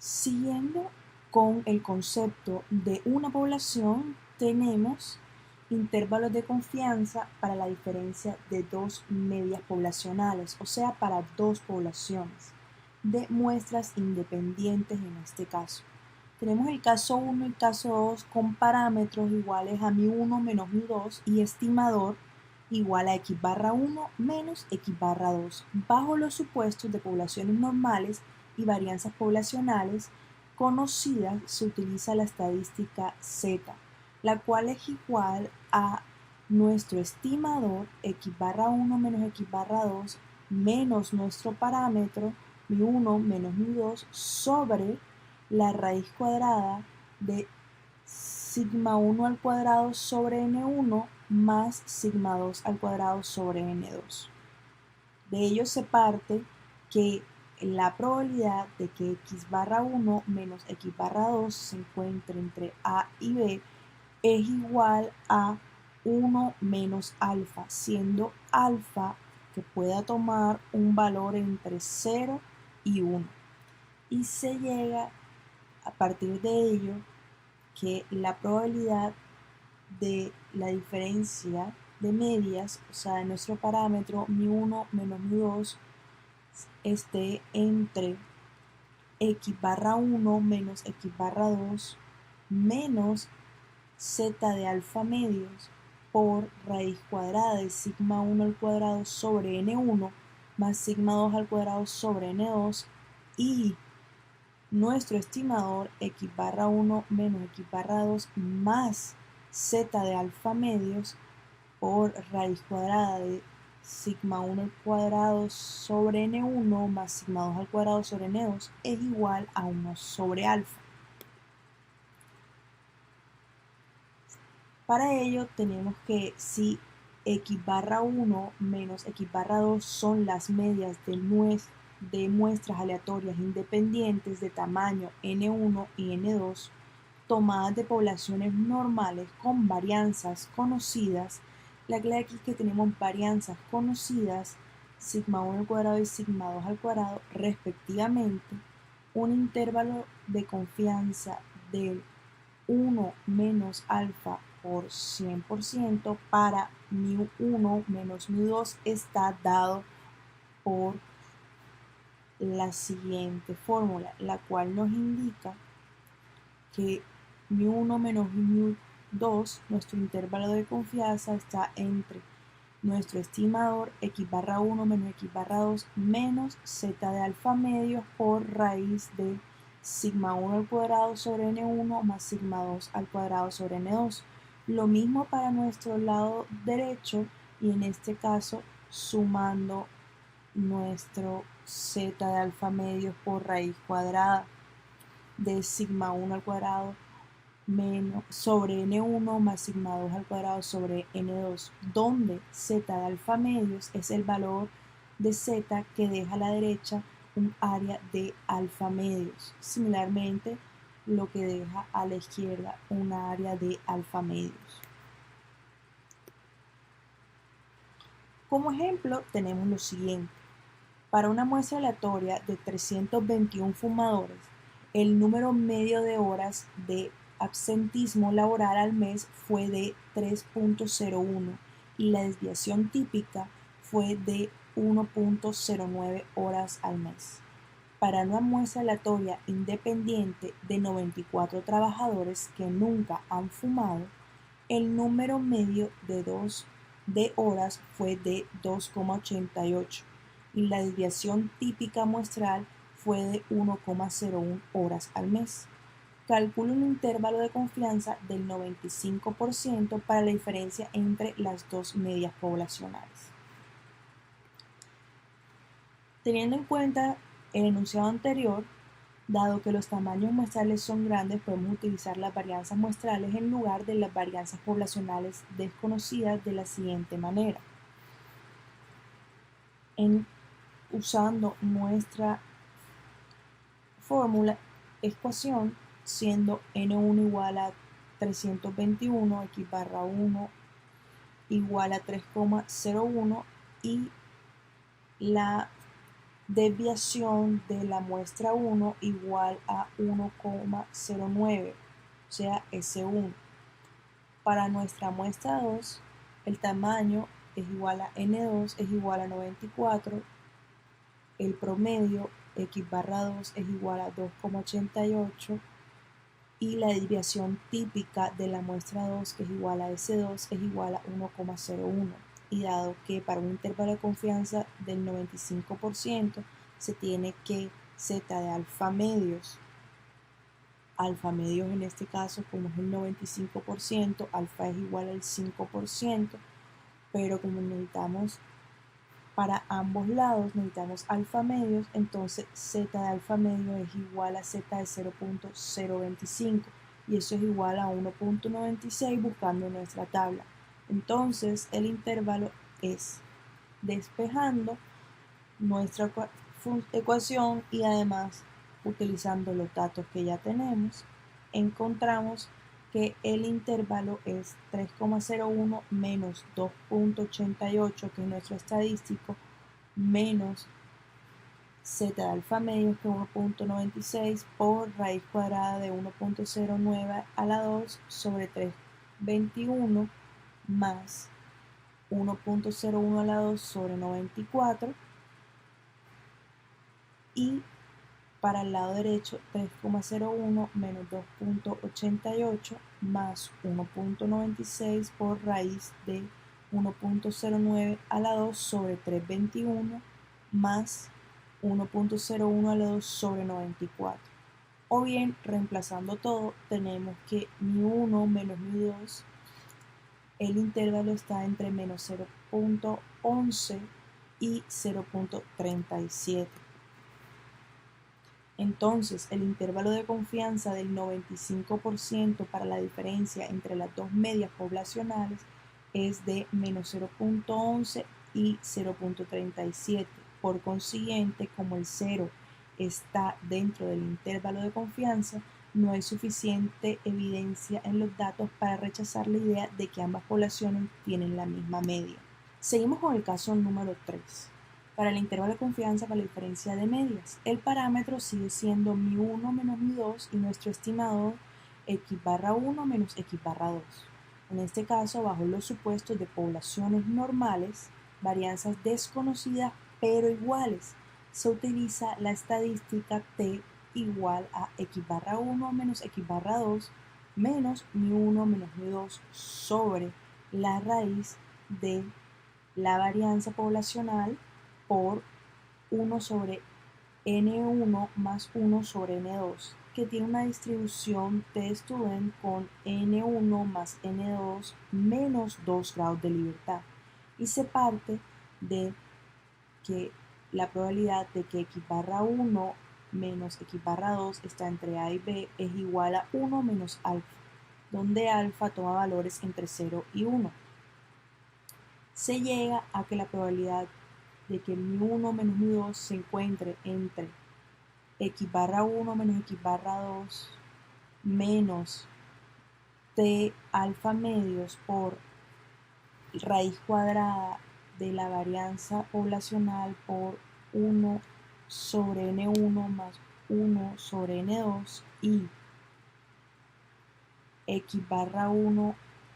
Siguiendo con el concepto de una población, tenemos intervalos de confianza para la diferencia de dos medias poblacionales, o sea, para dos poblaciones de muestras independientes en este caso. Tenemos el caso 1 y caso 2 con parámetros iguales a μ1 menos μ2 y estimador igual a x barra 1 menos x barra 2, bajo los supuestos de poblaciones normales y varianzas poblacionales conocidas. Se utiliza la estadística Z, la cual es igual a nuestro estimador x barra 1 menos x barra 2 menos nuestro parámetro μ1 menos μ2 sobre la raíz cuadrada de sigma 1 al cuadrado sobre n1 más sigma 2 al cuadrado sobre n2. De ello se parte que la probabilidad de que x barra 1 menos x barra 2 se encuentre entre a y b es igual a 1 menos alfa, siendo alfa que pueda tomar un valor entre 0 y 1. Y se llega a partir de ello que la probabilidad de la diferencia de medias, o sea, de nuestro parámetro μ1 menos μ2, esté entre x barra 1 menos x barra 2 menos z de alfa medios por raíz cuadrada de sigma 1 al cuadrado sobre n1 más sigma 2 al cuadrado sobre n2 y nuestro estimador x barra 1 menos x barra 2 más z de alfa medios por raíz cuadrada de sigma 1 al cuadrado sobre n1 más sigma 2 al cuadrado sobre n2 es igual a 1 sobre alfa. Para ello tenemos que si x barra 1 menos x barra 2 son las medias de muestras aleatorias independientes de tamaño n1 y n2, tomadas de poblaciones normales con varianzas conocidas, la clave aquí es que tenemos varianzas conocidas, sigma 1 al cuadrado y sigma 2 al cuadrado respectivamente, un intervalo de confianza del 1 menos alfa por 100% para μ1 menos μ2 está dado por la siguiente fórmula, la cual nos indica que μ1 menos μ2, nuestro intervalo de confianza, está entre nuestro estimador x barra 1 menos x barra 2 menos z de alfa medios por raíz de sigma 1 al cuadrado sobre n1 más sigma 2 al cuadrado sobre n2. Lo mismo para nuestro lado derecho y en este caso sumando nuestro z de alfa medios por raíz cuadrada de sigma 1 al cuadrado menos sobre n1 más sigma 2 al cuadrado sobre n2, donde z de alfa medios es el valor de z que deja a la derecha un área de alfa medios. Similarmente, lo que deja a la izquierda un área de alfa medios. Como ejemplo, tenemos lo siguiente. Para una muestra aleatoria de 321 fumadores, el número medio de horas de absentismo laboral al mes fue de 3.01 y la desviación típica fue de 1.09 horas al mes. Para una muestra aleatoria independiente de 94 trabajadores que nunca han fumado, el número medio de horas fue de 2,88 y la desviación típica muestral fue de 1,01 horas al mes. Calcula un intervalo de confianza del 95% para la diferencia entre las dos medias poblacionales. Teniendo en cuenta el enunciado anterior, dado que los tamaños muestrales son grandes, podemos utilizar las varianzas muestrales en lugar de las varianzas poblacionales desconocidas de la siguiente manera. Usando nuestra fórmula, ecuación, siendo n1 igual a 321, x barra 1 igual a 3,01 y la desviación de la muestra 1 igual a 1,09, o sea, S1. Para nuestra muestra 2, el tamaño es igual a N2 es igual a 94, el promedio x/2 es igual a 2,88 y la desviación típica de la muestra 2, que es igual a S2, es igual a 1,01. Y dado que para un intervalo de confianza del 95% se tiene que z de alfa medios en este caso, como es el 95%, alfa es igual al 5%, pero como necesitamos para ambos lados, necesitamos alfa medios, entonces z de alfa medio es igual a z de 0,025 y eso es igual a 1,96 buscando nuestra tabla. Entonces el intervalo es despejando nuestra ecuación y además utilizando los datos que ya tenemos, encontramos que el intervalo es 3,01 menos 2,88, que es nuestro estadístico, menos z de alfa medio, que es 1,96, por raíz cuadrada de 1,09 a la 2 sobre 3,21 más 1,01 a la 2 sobre 94, y para el lado derecho 3,01 menos 2,88 más 1,96 por raíz de 1,09 a la 2 sobre 3,21 más 1,01 a la 2 sobre 94. O bien, reemplazando todo, tenemos que mi1 menos mi2, el intervalo está entre menos 0,11 y 0,37. Entonces, el intervalo de confianza del 95% para la diferencia entre las dos medias poblacionales es de menos 0,11 y 0,37. Por consiguiente, como el 0 está dentro del intervalo de confianza, no hay suficiente evidencia en los datos para rechazar la idea de que ambas poblaciones tienen la misma media. Seguimos con el caso número 3. Para el intervalo de confianza para la diferencia de medias, el parámetro sigue siendo mi1 menos mi2 y nuestro estimador x/1 menos x/2. En este caso, bajo los supuestos de poblaciones normales, varianzas desconocidas pero iguales, se utiliza la estadística t igual a x/1 menos x/2 menos mi1 menos mi2 sobre la raíz de la varianza poblacional por 1 sobre N1 más 1 sobre N2, que tiene una distribución t-student con N1 más N2 menos 2 grados de libertad. Y se parte de que la probabilidad de que x/1 menos x/2 está entre A y B es igual a 1 menos alfa, donde alfa toma valores entre 0 y 1. Se llega a que la probabilidad de que mi1 menos mi2 se encuentre entre x/1 menos x/2 menos t alfa medios por raíz cuadrada de la varianza poblacional por 1 sobre n1 más 1 sobre n2 y x/1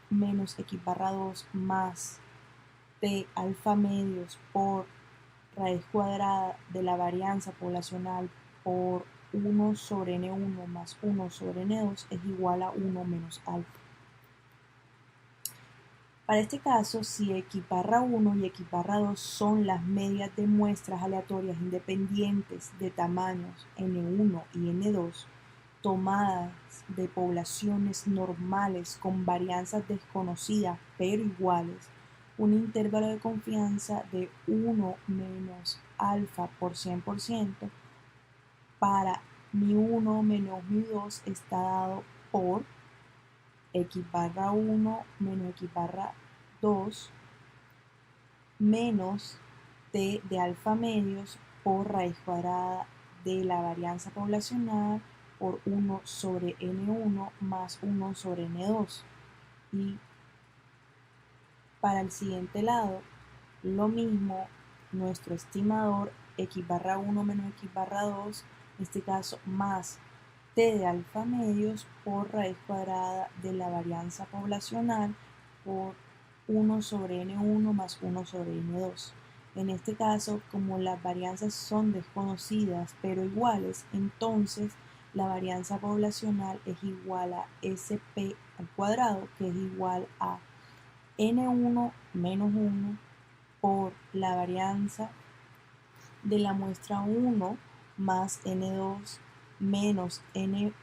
menos x/2 más t alfa medios por raíz cuadrada de la varianza poblacional por 1 sobre n1 más 1 sobre n2 es igual a 1 menos alfa. Para este caso, si x/1 y x/2 son las medias de muestras aleatorias independientes de tamaños n1 y n2, tomadas de poblaciones normales con varianzas desconocidas pero iguales, un intervalo de confianza de 1 menos alfa por 100% para mi1 menos mi2 está dado por x/1 menos x/2 menos t de alfa medios por raíz cuadrada de la varianza poblacional por 1 sobre n1 más 1 sobre n2. Y para el siguiente lado, lo mismo, nuestro estimador x barra 1 menos x barra 2, en este caso más t de alfa medios por raíz cuadrada de la varianza poblacional por 1 sobre n1 más 1 sobre n2. En este caso, como las varianzas son desconocidas pero iguales, entonces la varianza poblacional es igual a sp al cuadrado, que es igual a n1 menos 1 por la varianza de la muestra 1 más n2 menos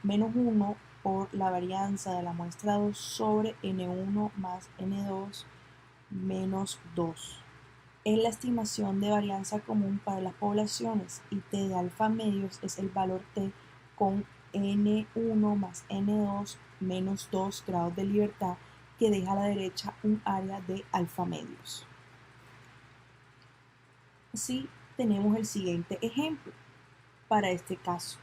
1 por la varianza de la muestra 2 sobre n1 más n2 menos 2. Es la estimación de varianza común para las poblaciones y t de alfa medios es el valor t con n1 más n2 menos 2 grados de libertad, que deja a la derecha un área de alfa medios. Así tenemos el siguiente ejemplo para este caso.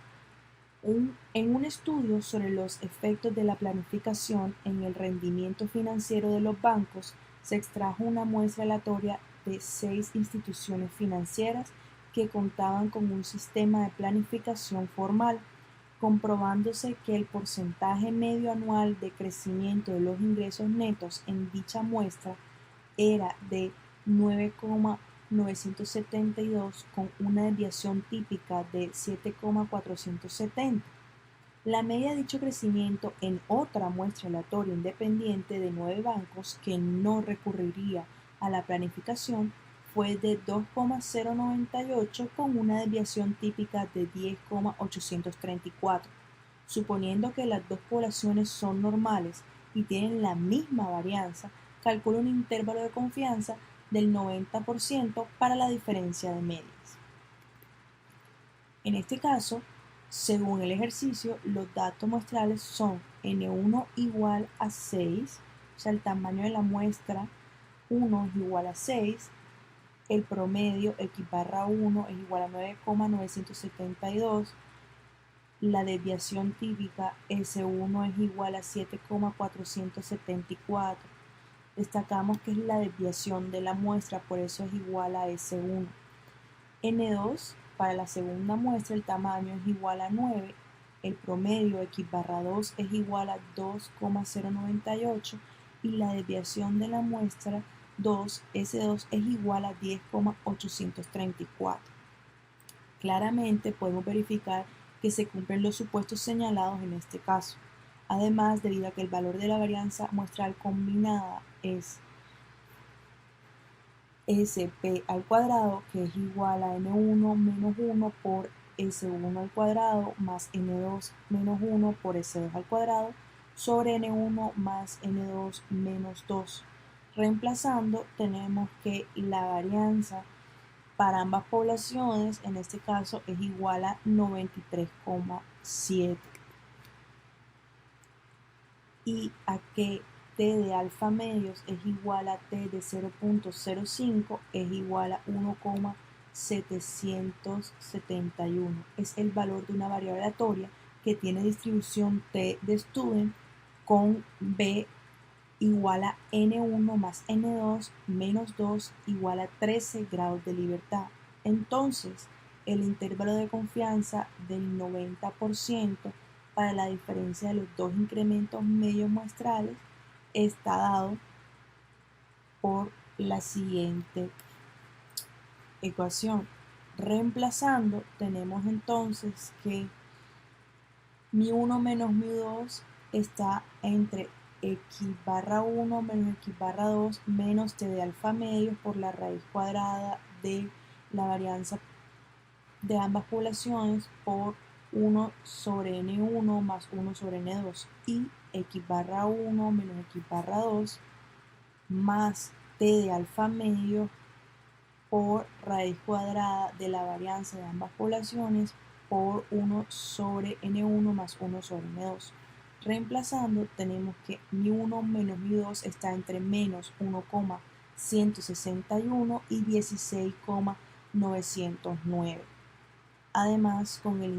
En un estudio sobre los efectos de la planificación en el rendimiento financiero de los bancos, se extrajo una muestra aleatoria de 6 instituciones financieras que contaban con un sistema de planificación formal, comprobándose que el porcentaje medio anual de crecimiento de los ingresos netos en dicha muestra era de 9,972 con una desviación típica de 7,470. La media de dicho crecimiento en otra muestra aleatoria independiente de 9 bancos que no recurriría a la planificación fue de 2,098 con una desviación típica de 10,834. Suponiendo que las dos poblaciones son normales y tienen la misma varianza, calcula un intervalo de confianza del 90% para la diferencia de medias. En este caso, según el ejercicio, los datos muestrales son n1 igual a 6, o sea, el tamaño de la muestra 1 es igual a 6, el promedio x barra 1 es igual a 9,972, la desviación típica S1 es igual a 7,474. Destacamos que es la desviación de la muestra, por eso es igual a S1. N2, para la segunda muestra el tamaño es igual a 9, el promedio x barra 2 es igual a 2,098 y la desviación de la muestra 2, S2 es igual a 10,834. Claramente podemos verificar que se cumplen los supuestos señalados en este caso. Además, debido a que el valor de la varianza muestral combinada es sp al cuadrado, que es igual a n1 menos 1 por s1 al cuadrado más n2 menos 1 por s2 al cuadrado sobre n1 más n2 menos 2. Reemplazando, tenemos que la varianza para ambas poblaciones, en este caso, es igual a 93,7. Y a que t de alfa medios es igual a t de 0,05 es igual a 1,771. Es el valor de una variable aleatoria que tiene distribución t de Student con b igual a n1 más n2 menos 2 igual a 13 grados de libertad. Entonces, el intervalo de confianza del 90% para la diferencia de los dos incrementos medios muestrales está dado por la siguiente ecuación. Reemplazando, tenemos entonces que mi1 menos mi2 está entre x barra 1 menos x barra 2 menos t de alfa medios por la raíz cuadrada de la varianza de ambas poblaciones por 1 sobre n1 más 1 sobre n2 y x barra 1 menos x barra 2 más t de alfa medio por raíz cuadrada de la varianza de ambas poblaciones por 1 sobre n1 más 1 sobre n2. Reemplazando, tenemos que mi1 menos mi2 está entre menos 1,161 y 16,909. Además, como el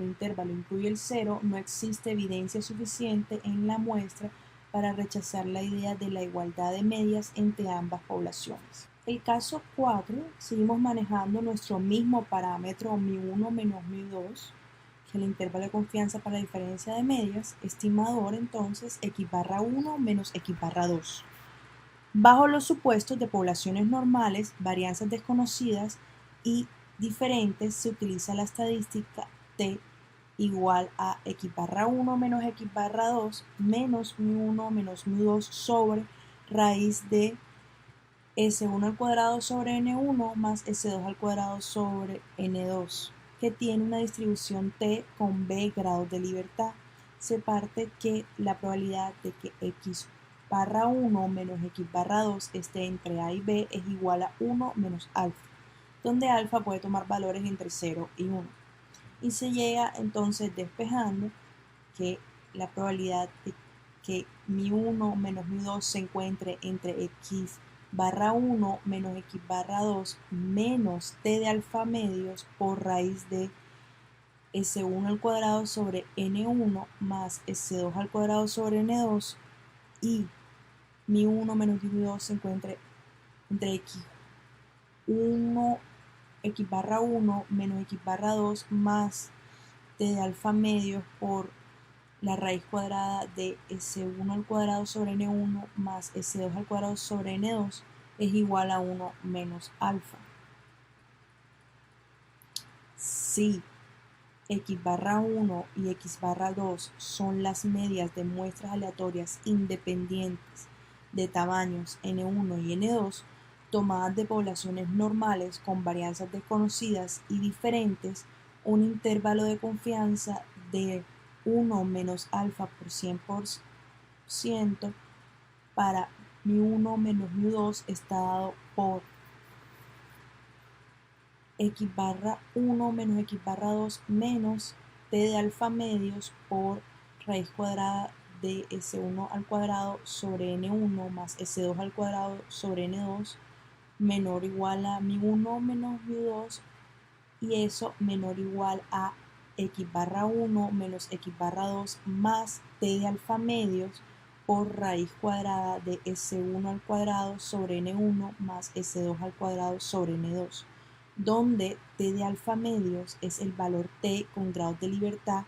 intervalo incluye el 0, no existe evidencia suficiente en la muestra para rechazar la idea de la igualdad de medias entre ambas poblaciones. El caso 4, seguimos manejando nuestro mismo parámetro μ1 menos μ2, que es el intervalo de confianza para la diferencia de medias, estimador entonces x⁻1 menos x⁻2. Bajo los supuestos de poblaciones normales, varianzas desconocidas y diferentes, se utiliza la estadística t igual a x⁻1 menos x⁻2 menos μ1 menos μ2 sobre raíz de S1 al cuadrado sobre N1 más S2 al cuadrado sobre N2, que tiene una distribución T con B grados de libertad. Se parte que la probabilidad de que x⁻1 menos x⁻2 esté entre A y B es igual a 1 menos alfa, donde alfa puede tomar valores entre 0 y 1. Y se llega entonces despejando que la probabilidad de que μ1 menos μ2 se encuentre entre x⁻1 menos x⁻2 menos t de alfa medios por raíz de S1 al cuadrado sobre N1 más S2 al cuadrado sobre N2 y μ1 menos μ2 se encuentre entre x1 menos x⁻2 más t de alfa medios por la raíz cuadrada de S1 al cuadrado sobre N1 más S2 al cuadrado sobre N2 es igual a 1 menos alfa. Si x⁻1 y x⁻2 son las medias de muestras aleatorias independientes de tamaños N1 y N2, tomadas de poblaciones normales con varianzas desconocidas y diferentes, un intervalo de confianza de 1 menos alfa por 100% para μ1 menos μ2 está dado por x⁻1 menos x⁻2 menos t de alfa medios por raíz cuadrada de S1 al cuadrado sobre N1 más S2 al cuadrado sobre N2 menor o igual a μ1 menos μ2 y eso menor o igual a x⁻1 menos x⁻2 más t de alfa medios por raíz cuadrada de S1 al cuadrado sobre N1 más S2 al cuadrado sobre N2, donde t de alfa medios es el valor t con grados de libertad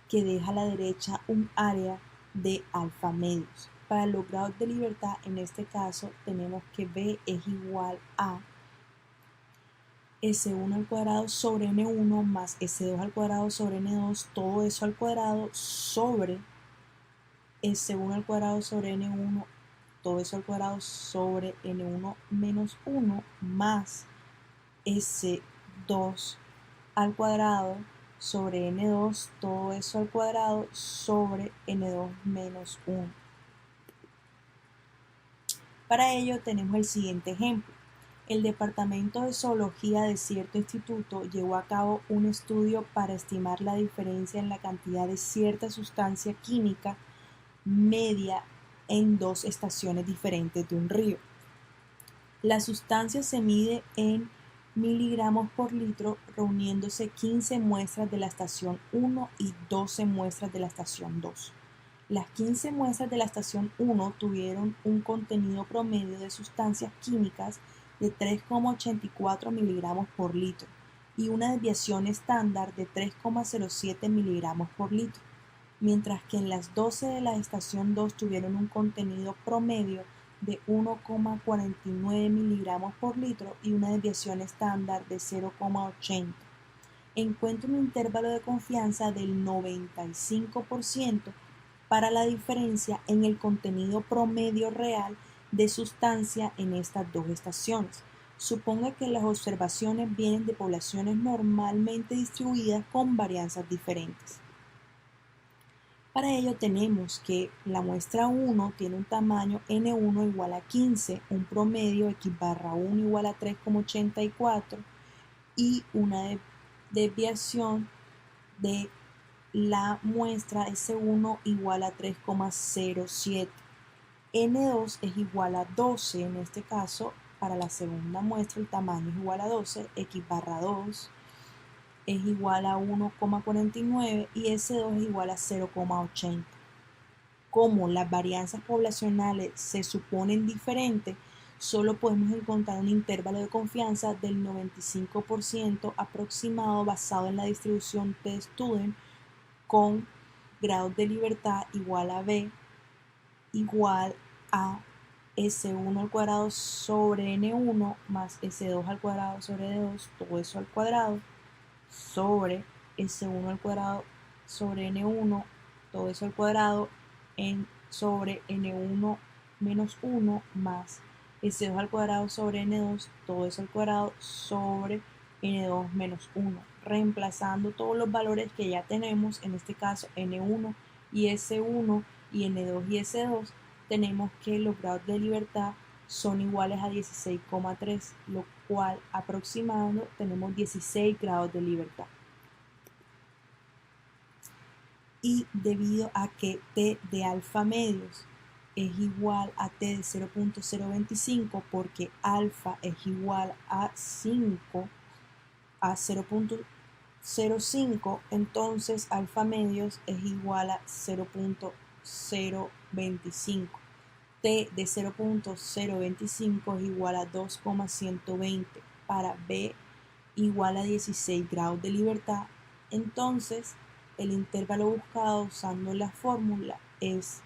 que deja a la derecha un área de alfa medios. Para los grados de libertad, en este caso, tenemos que B es igual a S1 al cuadrado sobre N1 más S2 al cuadrado sobre N2, todo eso al cuadrado sobre S1 al cuadrado sobre N1, todo eso al cuadrado sobre N1 menos 1 más S2 al cuadrado sobre N2, todo eso al cuadrado sobre N2 menos 1. Para ello tenemos el siguiente ejemplo. El Departamento de Zoología de cierto instituto llevó a cabo un estudio para estimar la diferencia en la cantidad de cierta sustancia química media en dos estaciones diferentes de un río. La sustancia se mide en miligramos por litro, reuniéndose 15 muestras de la estación 1 y 12 muestras de la estación 2. Las 15 muestras de la estación 1 tuvieron un contenido promedio de sustancias químicas de 3,84 miligramos por litro y una desviación estándar de 3,07 miligramos por litro, mientras que en las 12 de la estación 2 tuvieron un contenido promedio de 1,49 miligramos por litro y una desviación estándar de 0,80. Encuentra un intervalo de confianza del 95% para la diferencia en el contenido promedio real de sustancia en estas dos estaciones. Suponga que las observaciones vienen de poblaciones normalmente distribuidas con varianzas diferentes. Para ello tenemos que la muestra 1 tiene un tamaño N1 igual a 15, un promedio x⁻1 igual a 3,84 y una desviación de la muestra S1 igual a 3,07. N2 es igual a 12, en este caso para la segunda muestra el tamaño es igual a 12, x⁻2 es igual a 1,49 y S2 es igual a 0,80. Como las varianzas poblacionales se suponen diferentes, solo podemos encontrar un intervalo de confianza del 95% aproximado basado en la distribución T-Student con grados de libertad igual a B igual a S1 al cuadrado sobre N1 más S2 al cuadrado sobre D2, todo eso al cuadrado, sobre S1 al cuadrado sobre N1, todo eso al cuadrado, sobre N1 menos 1 más S2 al cuadrado sobre N2, todo eso al cuadrado sobre N2 menos 1, reemplazando todos los valores que ya tenemos, en este caso N1 y S1 y N2 y S2, tenemos que los grados de libertad son iguales a 16,3, lo cual aproximando tenemos 16 grados de libertad. Y debido a que T de alfa medios es igual a T de 0.025 porque alfa es igual a 5 a 0.05, entonces alfa medios es igual a 0.025. T de 0.025 es igual a 2,120 para B igual a 16 grados de libertad. Entonces el intervalo buscado usando la fórmula es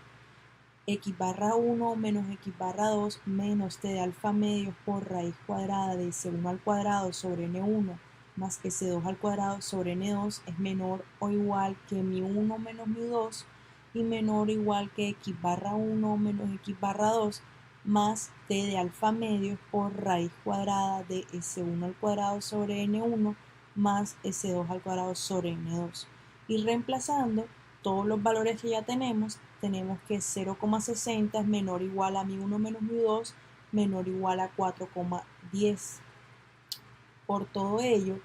x barra 1 menos x barra 2 menos t de alfa medios por raíz cuadrada de S1 al cuadrado sobre N1 más S2 al cuadrado sobre N2 es menor o igual que μ1 menos μ2 y menor o igual que x barra 1 menos x barra 2 más t de alfa medios por raíz cuadrada de S1 al cuadrado sobre N1 más S2 al cuadrado sobre N2. Y reemplazando todos los valores que ya tenemos que 0,60 es menor o igual a μ1 menos μ2 menor o igual a 4,10. Por todo ello,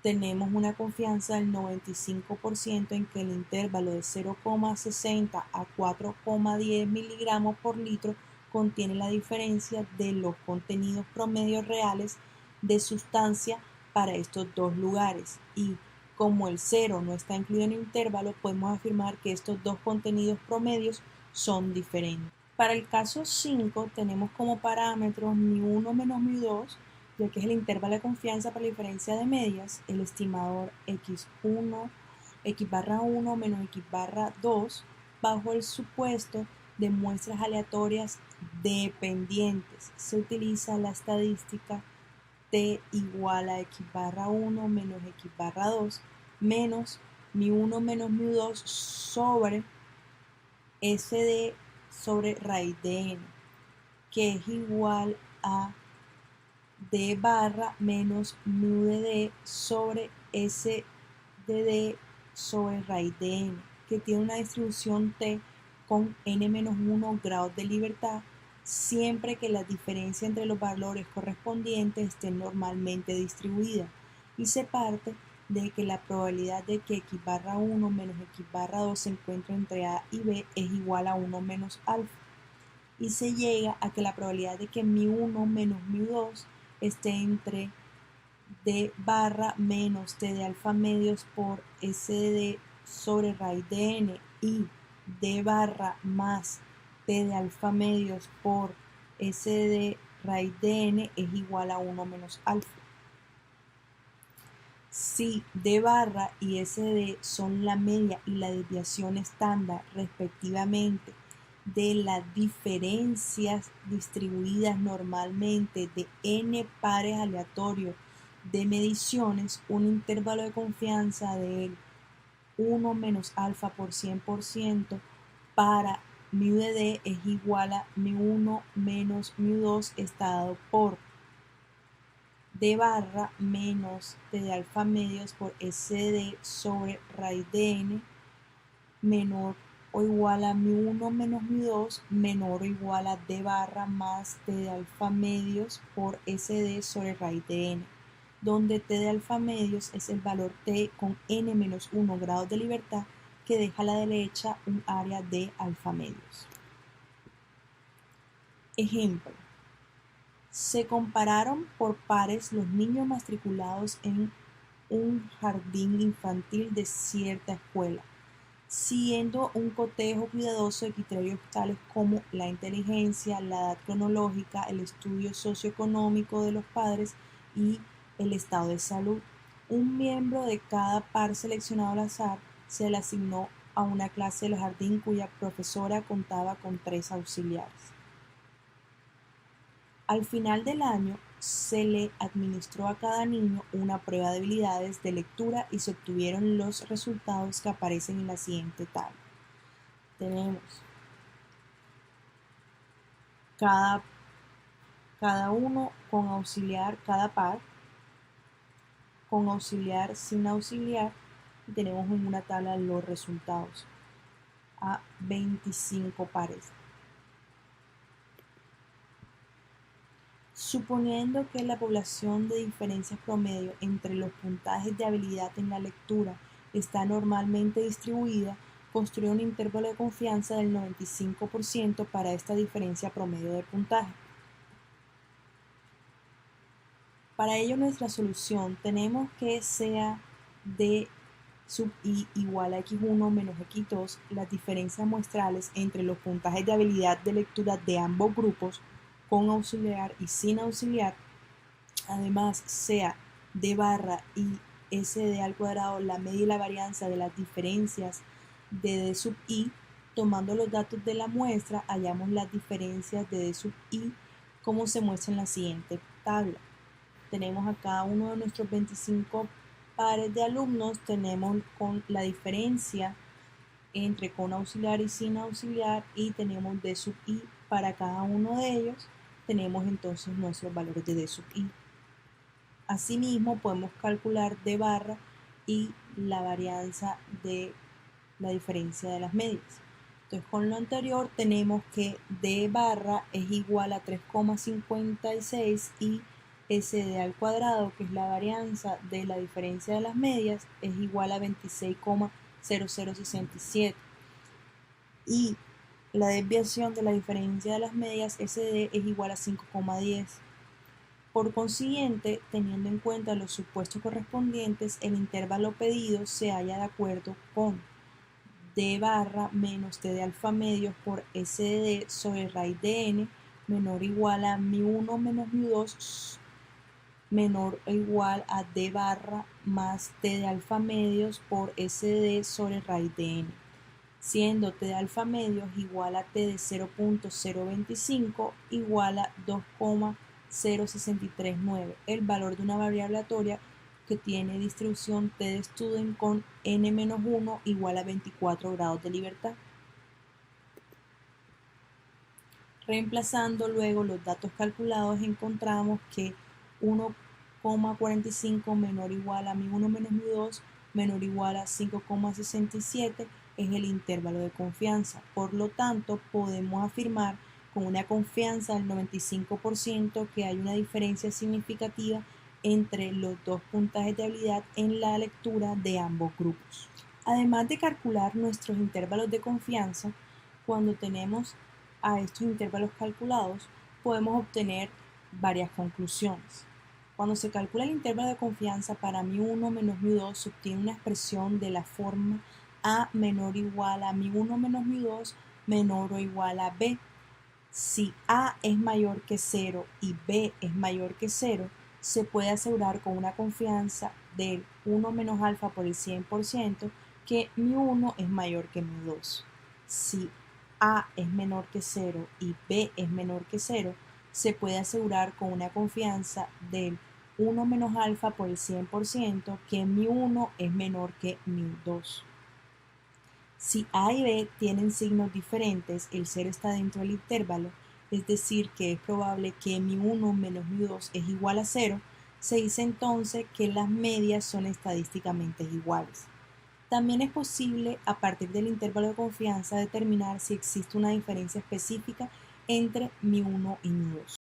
tenemos una confianza del 95% en que el intervalo de 0,60 a 4,10 miligramos por litro contiene la diferencia de los contenidos promedios reales de sustancia para estos dos lugares y como el 0 no está incluido en el intervalo, podemos afirmar que estos dos contenidos promedios son diferentes. Para el caso 5 tenemos como parámetros μ1 menos μ2, ya que es el intervalo de confianza para la diferencia de medias, el estimador x1, x barra 1 menos x barra 2, bajo el supuesto de muestras aleatorias dependientes. Se utiliza la estadística t igual a x barra 1 menos x barra 2 menos μ1 menos μ2 sobre SD sobre raíz de n, que es igual a d barra menos mu de d sobre s de d sobre raíz de n, que tiene una distribución t con n menos 1 grados de libertad siempre que la diferencia entre los valores correspondientes esté normalmente distribuida y se parte de que la probabilidad de que x barra 1 menos x barra 2 se encuentre entre a y b es igual a 1 menos alfa y se llega a que la probabilidad de que μ1 menos μ2 esté entre d barra menos t de alfa medios por s de d sobre raíz de n y d barra más t de alfa medios por s de d raíz de n es igual a 1 menos alfa. Si d barra y s de d son la media y la desviación estándar respectivamente de las diferencias distribuidas normalmente de n pares aleatorios de mediciones, un intervalo de confianza del 1 menos alfa por 100% para μ de d es igual a μ1 menos μ2 está dado por d barra menos t de alfa medios por s de d sobre raíz de n menor o igual a μ1 menos μ2 menor o igual a d barra más t de alfa medios por s de d sobre raíz de n, donde t de alfa medios es el valor t con n menos 1 grados de libertad que deja a la derecha un área de alfa medios. Ejemplo. Se compararon por pares los niños matriculados en un jardín infantil de cierta escuela. siguiendo un cotejo cuidadoso de criterios tales como la inteligencia, la edad cronológica, el estudio socioeconómico de los padres y el estado de salud. Un miembro de cada par seleccionado al azar se le asignó a una clase del jardín cuya profesora contaba con 3 auxiliares. Al final del año, se le administró a cada niño una prueba de habilidades de lectura y se obtuvieron los resultados que aparecen en la siguiente tabla. Tenemos cada uno con auxiliar, cada par, con auxiliar, sin auxiliar, y tenemos en una tabla los resultados a 25 pares. Suponiendo que la población de diferencias promedio entre los puntajes de habilidad en la lectura está normalmente distribuida, construye un intervalo de confianza del 95% para esta diferencia promedio de puntaje. Para ello, nuestra solución tenemos que sea d sub i igual a x1 menos x2 las diferencias muestrales entre los puntajes de habilidad de lectura de ambos grupos, con auxiliar y sin auxiliar. Además, sea d barra y sd al cuadrado la media y la varianza de las diferencias de d sub i. Tomando los datos de la muestra, hallamos las diferencias de d sub i como se muestra en la siguiente tabla. Tenemos a cada uno de nuestros 25 pares de alumnos, tenemos con la diferencia entre con auxiliar y sin auxiliar, y tenemos d sub i para cada uno de ellos. Tenemos entonces nuestros valores de d sub i. Asimismo, podemos calcular d barra y la varianza de la diferencia de las medias. Entonces, con lo anterior tenemos que d barra es igual a 3,56 y sd al cuadrado, que es la varianza de la diferencia de las medias, es igual a 26,0067. Y la desviación de la diferencia de las medias, sd, es igual a 5,10. Por consiguiente, teniendo en cuenta los supuestos correspondientes, el intervalo pedido se halla de acuerdo con d barra menos t de alfa medios por sd sobre raíz de n menor o igual a mi1 menos mi2 menor o igual a d barra más t de alfa medios por sd sobre raíz de n, siendo t de alfa medios igual a t de 0.025 igual a 2,0639, el valor de una variable aleatoria que tiene distribución t de Student con n-1 igual a 24 grados de libertad. Reemplazando luego los datos calculados, encontramos que 1,45 menor o igual a mi1 menos mi2 menor o igual a 5,67 es el intervalo de confianza. Por lo tanto, podemos afirmar con una confianza del 95% que hay una diferencia significativa entre los dos puntajes de habilidad en la lectura de ambos grupos. Además de calcular nuestros intervalos de confianza, cuando tenemos a estos intervalos calculados, podemos obtener varias conclusiones. Cuando se calcula el intervalo de confianza para mi1 menos mi2, se obtiene una expresión de la forma a menor o igual a mi1 menos mi2 menor o igual a b. Si a es mayor que 0 y b es mayor que 0, se puede asegurar con una confianza del 1 menos alfa por el 100% que mi1 es mayor que mi2. Si a es menor que 0 y b es menor que 0, se puede asegurar con una confianza del 1 menos alfa por el 100% que mi1 es menor que mi2. Si a y b tienen signos diferentes, el 0 está dentro del intervalo, es decir, que es probable que mi1 menos mi2 es igual a 0, se dice entonces que las medias son estadísticamente iguales. También es posible, a partir del intervalo de confianza, determinar si existe una diferencia específica entre mi1 y mi2.